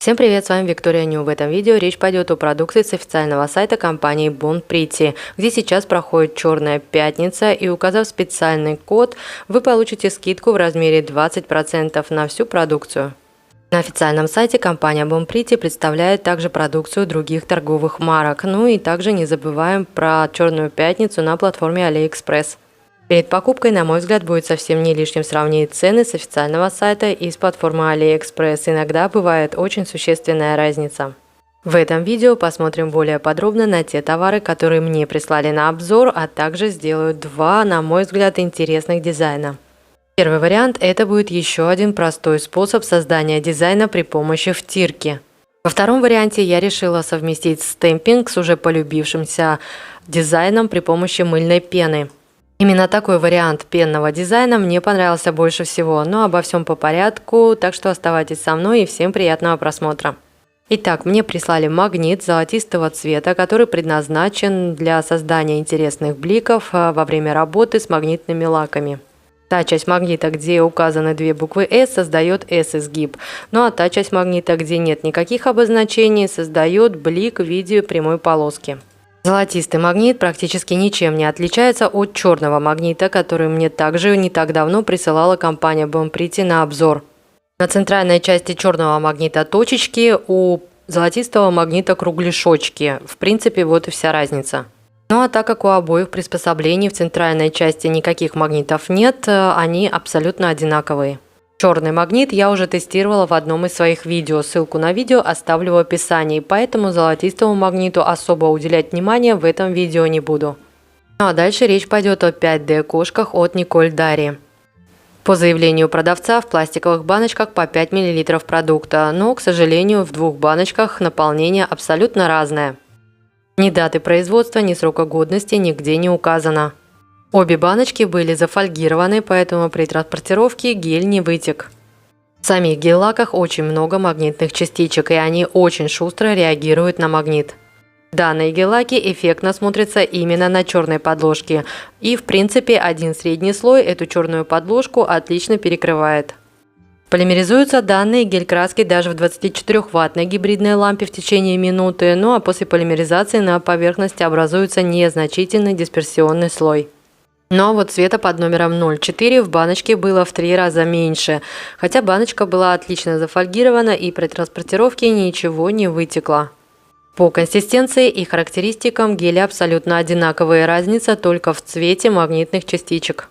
Всем привет, с вами Виктория Ню. В этом видео речь пойдет о продукции с официального сайта компании Bon Priti, где сейчас проходит Черная пятница, и указав специальный код, вы получите скидку в размере 20% на всю продукцию. На официальном сайте компания Bon Priti представляет также продукцию других торговых марок, ну и также не забываем про Черную пятницу на платформе AliExpress. Перед покупкой, на мой взгляд, будет совсем не лишним сравнить цены с официального сайта и с платформы AliExpress. Иногда бывает очень существенная разница. В этом видео посмотрим более подробно на те товары, которые мне прислали на обзор, а также сделаю два, на мой взгляд, интересных дизайна. Первый вариант – это будет еще один простой способ создания дизайна при помощи втирки. Во втором варианте я решила совместить стемпинг с уже полюбившимся дизайном при помощи мыльной пены. Именно такой вариант пенного дизайна мне понравился больше всего, но обо всем по порядку, так что оставайтесь со мной и всем приятного просмотра. Итак, мне прислали магнит золотистого цвета, который предназначен для создания интересных бликов во время работы с магнитными лаками. Та часть магнита, где указаны две буквы S, создает S-изгиб, ну а та часть магнита, где нет никаких обозначений, создает блик в виде прямой полоски. Золотистый магнит практически ничем не отличается от черного магнита, который мне также не так давно присылала компания Bon Priti на обзор. На центральной части черного магнита точечки, у золотистого магнита кругляшочки. В принципе, вот и вся разница. Ну а так как у обоих приспособлений в центральной части никаких магнитов нет, они абсолютно одинаковые. Черный магнит я уже тестировала в одном из своих видео, ссылку на видео оставлю в описании, поэтому золотистому магниту особо уделять внимание в этом видео не буду. Ну а дальше речь пойдет о 5D кошках от Николь Дари. По заявлению продавца, в пластиковых баночках по 5 мл продукта, но, к сожалению, в двух баночках наполнение абсолютно разное. Ни даты производства, ни срока годности нигде не указано. Обе баночки были зафольгированы, поэтому при транспортировке гель не вытек. В самих гель-лаках очень много магнитных частичек, и они очень шустро реагируют на магнит. Данные гель-лаки эффектно смотрятся именно на черной подложке, и в принципе один средний слой эту черную подложку отлично перекрывает. Полимеризуются данные гель-краски даже в 24-ваттной гибридной лампе в течение минуты, ну а после полимеризации на поверхности образуется незначительный дисперсионный слой. Но вот цвета под номером 0,4 в баночке было в 3 раза меньше, хотя баночка была отлично зафольгирована и при транспортировке ничего не вытекло. По консистенции и характеристикам гели абсолютно одинаковые, разница только в цвете магнитных частичек.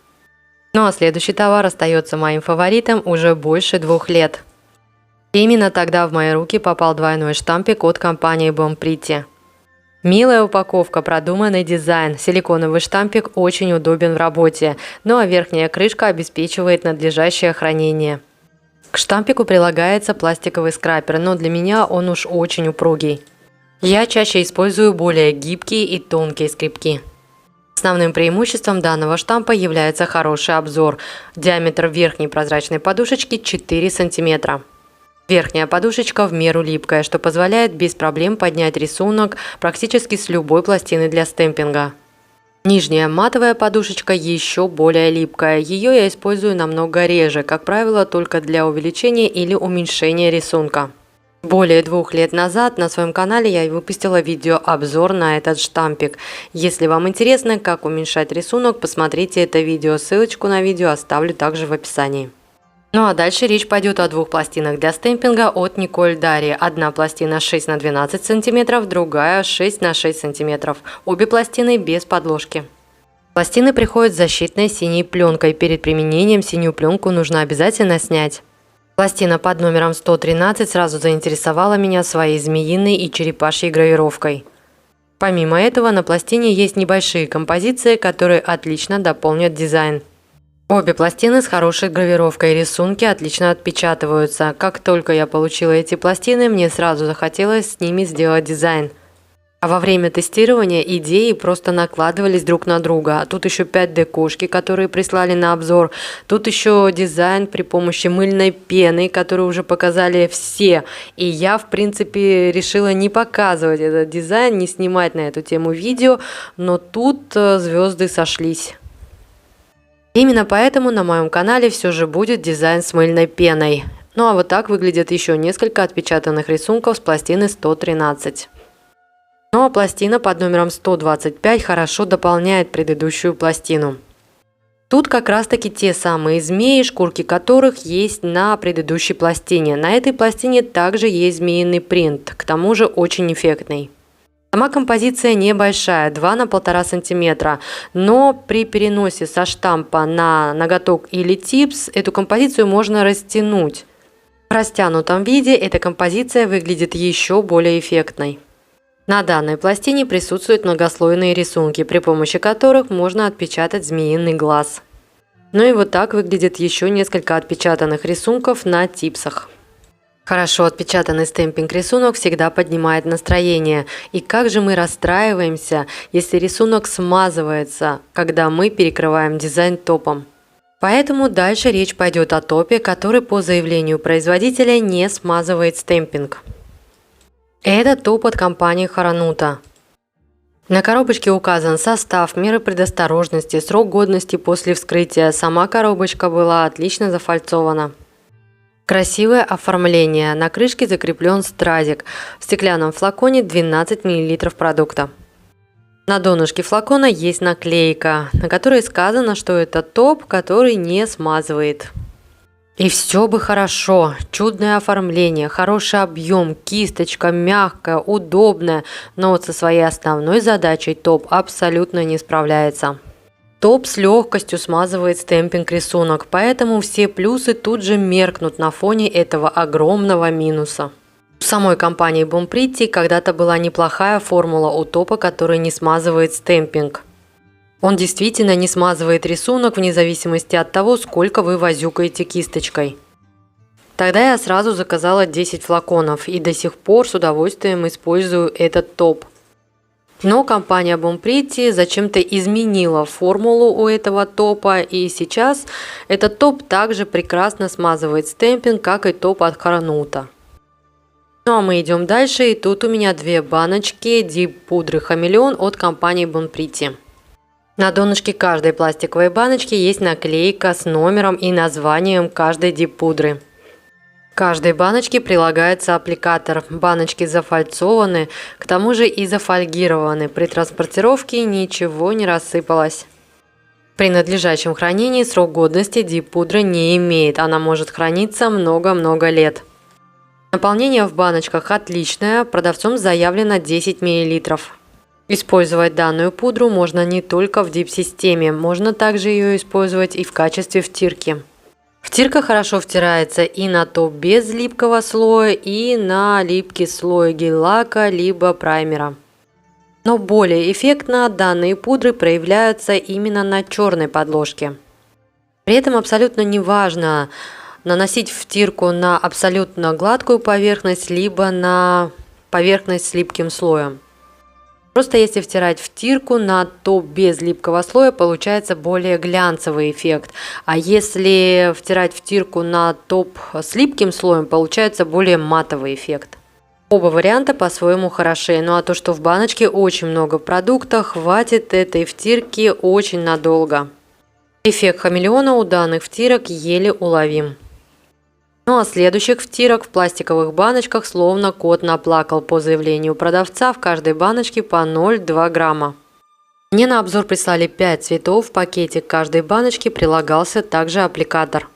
Ну а следующий товар остается моим фаворитом уже больше 2 лет. Именно тогда в мои руки попал двойной штампик от компании Bon Priti. Милая упаковка, продуманный дизайн, силиконовый штампик очень удобен в работе, ну а верхняя крышка обеспечивает надлежащее хранение. К штампику прилагается пластиковый скрапер, но для меня он уж очень упругий. Я чаще использую более гибкие и тонкие скрепки. Основным преимуществом данного штампа является хороший обзор. Диаметр верхней прозрачной подушечки 4 см. Верхняя подушечка в меру липкая, что позволяет без проблем поднять рисунок практически с любой пластины для стемпинга. Нижняя матовая подушечка еще более липкая, ее я использую намного реже, как правило, только для увеличения или уменьшения рисунка. Более 2 лет назад на своем канале я выпустила видеообзор на этот штампик. Если вам интересно, как уменьшать рисунок, посмотрите это видео, ссылочку на видео оставлю также в описании. Ну а дальше речь пойдет о 2 пластинах для стемпинга от Николь Дари. Одна пластина 6 на 12 см, другая 6 на 6 см. Обе пластины без подложки. Пластины приходят с защитной синей пленкой. Перед применением синюю пленку нужно обязательно снять. Пластина под номером 113 сразу заинтересовала меня своей змеиной и черепашьей гравировкой. Помимо этого на пластине есть небольшие композиции, которые отлично дополнят дизайн. Обе пластины с хорошей гравировкой и рисунки отлично отпечатываются. Как только я получила эти пластины, мне сразу захотелось с ними сделать дизайн. А во время тестирования идеи просто накладывались друг на друга. А тут еще 5D кошки, которые прислали на обзор. Тут еще дизайн при помощи мыльной пены, которую уже показали все. И я, в принципе, решила не показывать этот дизайн, не снимать на эту тему видео. Но тут звезды сошлись. Именно поэтому на моем канале все же будет дизайн с мыльной пеной. Ну а вот так выглядят еще несколько отпечатанных рисунков с пластины 113. Ну а пластина под номером 125 хорошо дополняет предыдущую пластину. Тут как раз таки те самые змеи, шкурки которых есть на предыдущей пластине. На этой пластине также есть змеиный принт, к тому же очень эффектный. Сама композиция небольшая, 2 на 1,5 см, но при переносе со штампа на ноготок или типс эту композицию можно растянуть. В растянутом виде эта композиция выглядит еще более эффектной. На данной пластине присутствуют многослойные рисунки, при помощи которых можно отпечатать змеиный глаз. Ну и вот так выглядит еще несколько отпечатанных рисунков на типсах. Хорошо отпечатанный стемпинг-рисунок всегда поднимает настроение. И как же мы расстраиваемся, если рисунок смазывается, когда мы перекрываем дизайн топом. Поэтому дальше речь пойдет о топе, который по заявлению производителя не смазывает стемпинг. Это топ от компании Харанута. На коробочке указан состав, меры предосторожности, срок годности после вскрытия. Сама коробочка была отлично зафальцована. Красивое оформление. На крышке закреплен стразик. В стеклянном флаконе 12 мл продукта. На донышке флакона есть наклейка, на которой сказано, что это топ, который не смазывает. И все бы хорошо. Чудное оформление, хороший объем, кисточка мягкая, удобная, но вот со своей основной задачей топ абсолютно не справляется. Топ с легкостью смазывает стемпинг-рисунок, поэтому все плюсы тут же меркнут на фоне этого огромного минуса. У самой компании Bon Pretty когда-то была неплохая формула у топа, который не смазывает стемпинг. Он действительно не смазывает рисунок вне зависимости от того, сколько вы возюкаете кисточкой. Тогда я сразу заказала 10 флаконов и до сих пор с удовольствием использую этот топ. Но компания Bon Pretty зачем-то изменила формулу у этого топа, и сейчас этот топ также прекрасно смазывает стемпинг, как и топ от Харанута. Ну а мы идем дальше, и тут у меня 2 баночки дип-пудры Хамелеон от компании Bon Pretty. На донышке каждой пластиковой баночки есть наклейка с номером и названием каждой дип-пудры. К каждой баночке прилагается аппликатор. Баночки зафальцованы, к тому же и зафольгированы. При транспортировке ничего не рассыпалось. При надлежащем хранении срок годности дип-пудры не имеет. Она может храниться много-много лет. Наполнение в баночках отличное. Продавцом заявлено 10 мл. Использовать данную пудру можно не только в дип-системе. Можно также ее использовать и в качестве втирки. Втирка хорошо втирается и на топ без липкого слоя, и на липкий слой гель-лака либо праймера. Но более эффектно данные пудры проявляются именно на черной подложке. При этом абсолютно не важно наносить втирку на абсолютно гладкую поверхность, либо на поверхность с липким слоем. Просто если втирать втирку на топ без липкого слоя, получается более глянцевый эффект. А если втирать втирку на топ с липким слоем, получается более матовый эффект. Оба варианта по-своему хороши, ну а то, что в баночке очень много продукта, хватит этой втирки очень надолго. Эффект хамелеона у данных втирок еле уловим. Ну а следующих втирок в пластиковых баночках словно кот наплакал. По заявлению продавца в каждой баночке по 0,2 грамма. Мне на обзор прислали 5 цветов. В пакете к каждой баночке прилагался также аппликатор.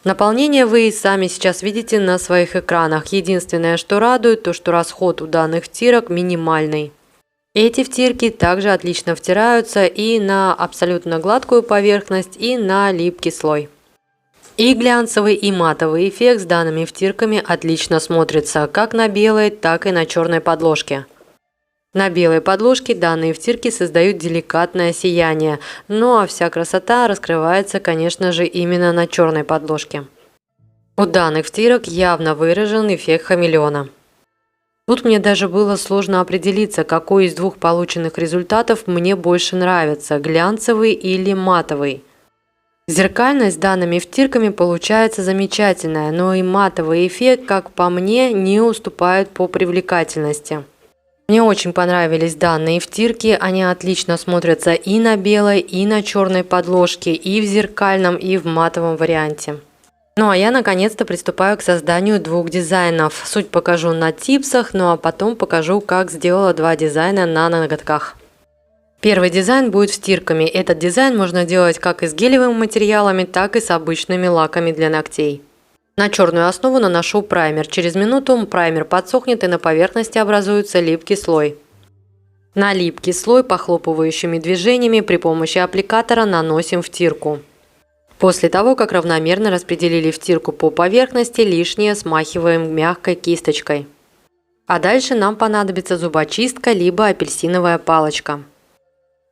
Наполнение вы и сами сейчас видите на своих экранах. Единственное, что радует, то что расход у данных втирок минимальный. Эти втирки также отлично втираются и на абсолютно гладкую поверхность, и на липкий слой. И глянцевый, и матовый эффект с данными втирками отлично смотрится как на белой, так и на черной подложке. На белой подложке данные втирки создают деликатное сияние, ну а вся красота раскрывается, конечно же, именно на черной подложке. У данных втирок явно выражен эффект хамелеона. Тут мне даже было сложно определиться, какой из двух полученных результатов мне больше нравится – глянцевый или матовый. Зеркальность данными втирками получается замечательная, но и матовый эффект, как по мне, не уступает по привлекательности. Мне очень понравились данные втирки, они отлично смотрятся и на белой, и на черной подложке, и в зеркальном, и в матовом варианте. Ну а я наконец-то приступаю к созданию двух дизайнов. Суть покажу на типсах, ну а потом покажу, как сделала два дизайна на ноготках. Первый дизайн будет стирками. Этот дизайн можно делать как и с гелевыми материалами, так и с обычными лаками для ногтей. На черную основу наношу праймер. Через минуту праймер подсохнет и на поверхности образуется липкий слой. На липкий слой похлопывающими движениями при помощи аппликатора наносим втирку. После того, как равномерно распределили втирку по поверхности, лишнее смахиваем мягкой кисточкой. А дальше нам понадобится зубочистка либо апельсиновая палочка.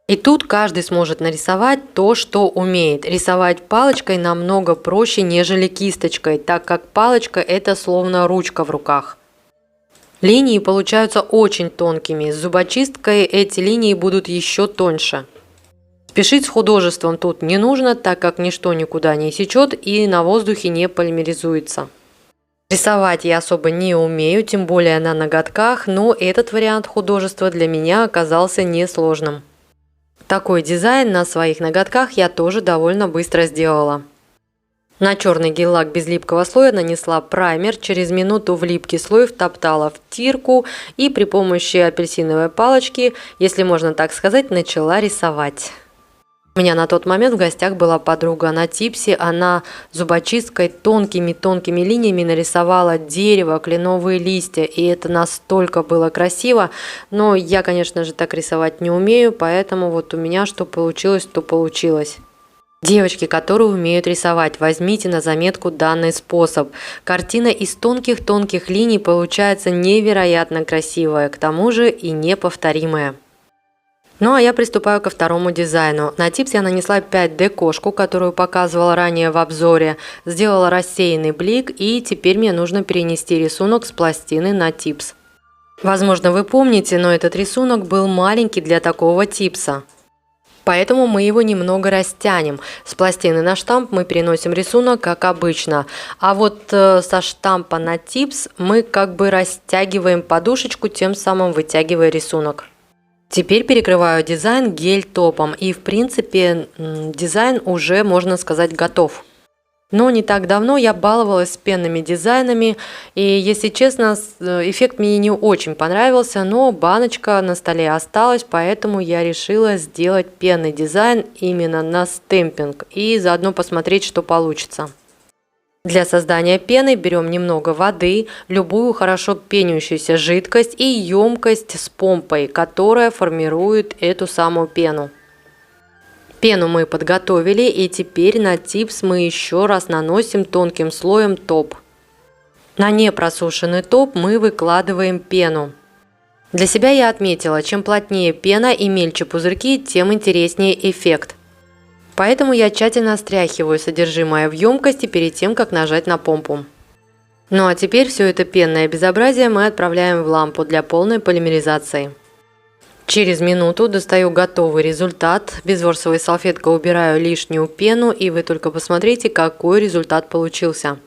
И тут каждый сможет нарисовать то, что умеет. Рисовать палочкой намного проще, нежели кисточкой, так как палочка – это словно ручка в руках. Линии получаются очень тонкими, с зубочисткой эти линии будут еще тоньше. Спешить с художеством тут не нужно, так как ничто никуда не сечет и на воздухе не полимеризуется. Рисовать я особо не умею, тем более на ноготках, но этот вариант художества для меня оказался несложным. Такой дизайн на своих ноготках я тоже довольно быстро сделала. На черный гель-лак без липкого слоя нанесла праймер, через минуту в липкий слой втоптала втирку и при помощи апельсиновой палочки, если можно так сказать, начала рисовать. У меня на тот момент в гостях была подруга на типсе, она зубочисткой тонкими линиями нарисовала дерево, кленовые листья, и это настолько было красиво, но я, конечно же, так рисовать не умею, поэтому вот у меня что получилось, то получилось. Девочки, которые умеют рисовать, возьмите на заметку данный способ. Картина из тонких линий получается невероятно красивая, к тому же и неповторимая. Ну а я приступаю ко второму дизайну. На типс я нанесла 5D кошку, которую показывала ранее в обзоре, сделала рассеянный блик, и теперь мне нужно перенести рисунок с пластины на типс. Возможно, вы помните, но этот рисунок был маленький для такого типса. Поэтому мы его немного растянем. С пластины на штамп мы переносим рисунок, как обычно. А вот со штампа на типс мы как бы растягиваем подушечку, тем самым вытягивая рисунок. Теперь перекрываю дизайн гель-топом, и в принципе дизайн уже, можно сказать, готов. Но не так давно я баловалась с пенными дизайнами, и, если честно, эффект мне не очень понравился, но баночка на столе осталась, поэтому я решила сделать пенный дизайн именно на стемпинг и заодно посмотреть, что получится. Для создания пены берем немного воды, любую хорошо пенящуюся жидкость и емкость с помпой, которая формирует эту самую пену. Пену мы подготовили, и теперь на типс мы еще раз наносим тонким слоем топ. На непросушенный топ мы выкладываем пену. Для себя я отметила, чем плотнее пена и мельче пузырьки, тем интереснее эффект. Поэтому я тщательно стряхиваю содержимое в емкости перед тем, как нажать на помпу. Ну а теперь все это пенное безобразие мы отправляем в лампу для полной полимеризации. Через минуту достаю готовый результат. Безворсовой салфеткой убираю лишнюю пену, и вы только посмотрите, какой результат получился.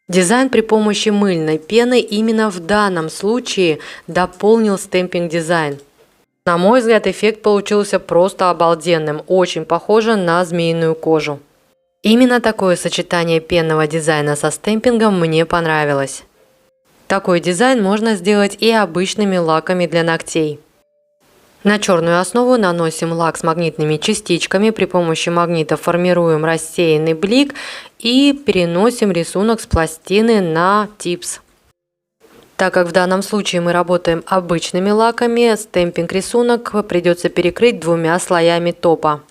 Дизайн при помощи мыльной пены именно в данном случае дополнил стемпинг-дизайн. На мой взгляд, эффект получился просто обалденным, очень похоже на змеиную кожу. Именно такое сочетание пенного дизайна со стемпингом мне понравилось. Такой дизайн можно сделать и обычными лаками для ногтей. На черную основу наносим лак с магнитными частичками, при помощи магнита формируем рассеянный блик и переносим рисунок с пластины на типс. Так как в данном случае мы работаем обычными лаками, стемпинг-рисунок придется перекрыть двумя слоями топа.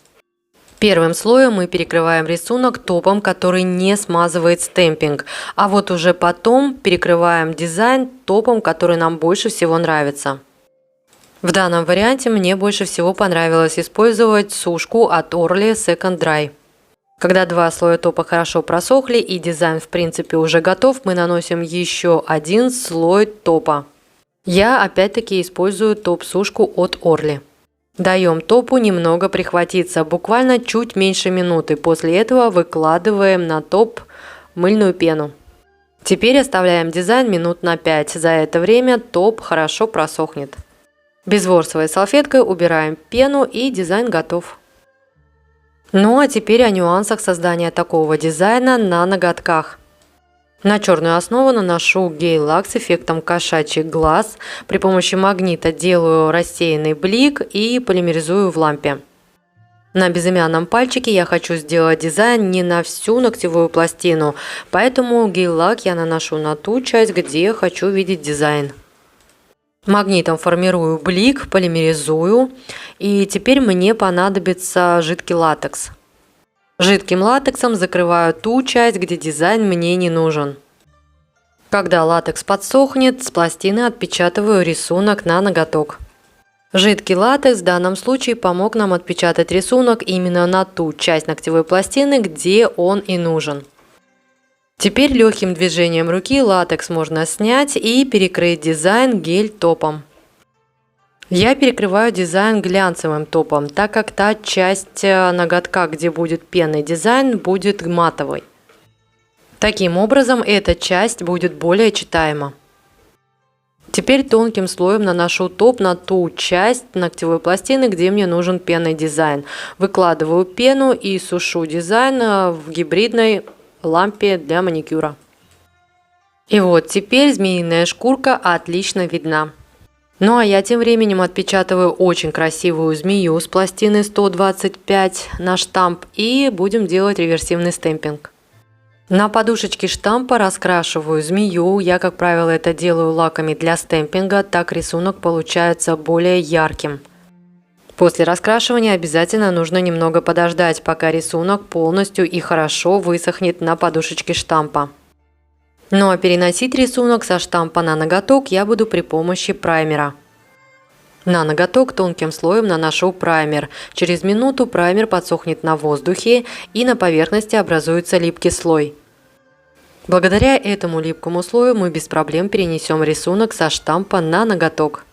Первым слоем мы перекрываем рисунок топом, который не смазывает стемпинг, а вот уже потом перекрываем дизайн топом, который нам больше всего нравится. В данном варианте мне больше всего понравилось использовать сушку от Orly Second Dry. Когда два слоя топа хорошо просохли и дизайн в принципе уже готов, мы наносим еще один слой топа. Я опять-таки использую топ-сушку от Orly. Даем топу немного прихватиться, буквально чуть меньше минуты. После этого выкладываем на топ мыльную пену. Теперь оставляем дизайн минут на 5. За это время топ хорошо просохнет. Безворсовой салфеткой убираем пену, и дизайн готов. Ну а теперь о нюансах создания такого дизайна на ноготках. На черную основу наношу гель-лак с эффектом кошачий глаз. При помощи магнита делаю рассеянный блик и полимеризую в лампе. На безымянном пальчике я хочу сделать дизайн не на всю ногтевую пластину, поэтому гель-лак я наношу на ту часть, где хочу видеть дизайн. Магнитом формирую блик, полимеризую, и теперь мне понадобится жидкий латекс. Жидким латексом закрываю ту часть, где дизайн мне не нужен. Когда латекс подсохнет, с пластины отпечатываю рисунок на ноготок. Жидкий латекс в данном случае помог нам отпечатать рисунок именно на ту часть ногтевой пластины, где он и нужен. Теперь легким движением руки латекс можно снять и перекрыть дизайн гель-топом. Я перекрываю дизайн глянцевым топом, так как та часть ноготка, где будет пенный дизайн, будет матовой. Таким образом, эта часть будет более читаема. Теперь тонким слоем наношу топ на ту часть ногтевой пластины, где мне нужен пенный дизайн. Выкладываю пену и сушу дизайн в гибридной лампе для маникюра. И вот теперь змеиная шкурка отлично видна. Ну а я тем временем отпечатываю очень красивую змею с пластины 125 на штамп и будем делать реверсивный стемпинг. На подушечке штампа раскрашиваю змею. Я, как правило, это делаю лаками для стемпинга, так рисунок получается более ярким. После раскрашивания обязательно нужно немного подождать, пока рисунок полностью и хорошо высохнет на подушечке штампа. Ну а переносить рисунок со штампа на ноготок я буду при помощи праймера. На ноготок тонким слоем наношу праймер. Через минуту праймер подсохнет на воздухе и на поверхности образуется липкий слой. Благодаря этому липкому слою мы без проблем перенесем рисунок со штампа на ноготок.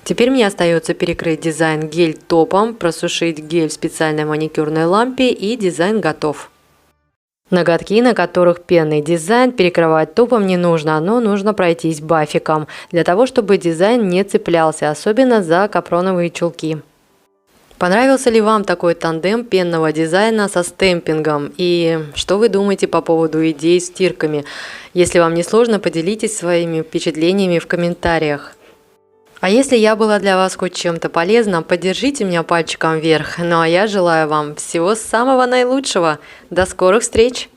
Теперь мне остается перекрыть дизайн гель-топом, просушить гель в специальной маникюрной лампе и дизайн готов. Ноготки, на которых пенный дизайн, перекрывать топом не нужно, но нужно пройтись бафиком, для того, чтобы дизайн не цеплялся, особенно за капроновые чулки. Понравился ли вам такой тандем пенного дизайна со стемпингом? И что вы думаете по поводу идей с стирками? Если вам не сложно, поделитесь своими впечатлениями в комментариях. А если я была для вас хоть чем-то полезна, поддержите меня пальчиком вверх. Ну а я желаю вам всего самого наилучшего. До скорых встреч!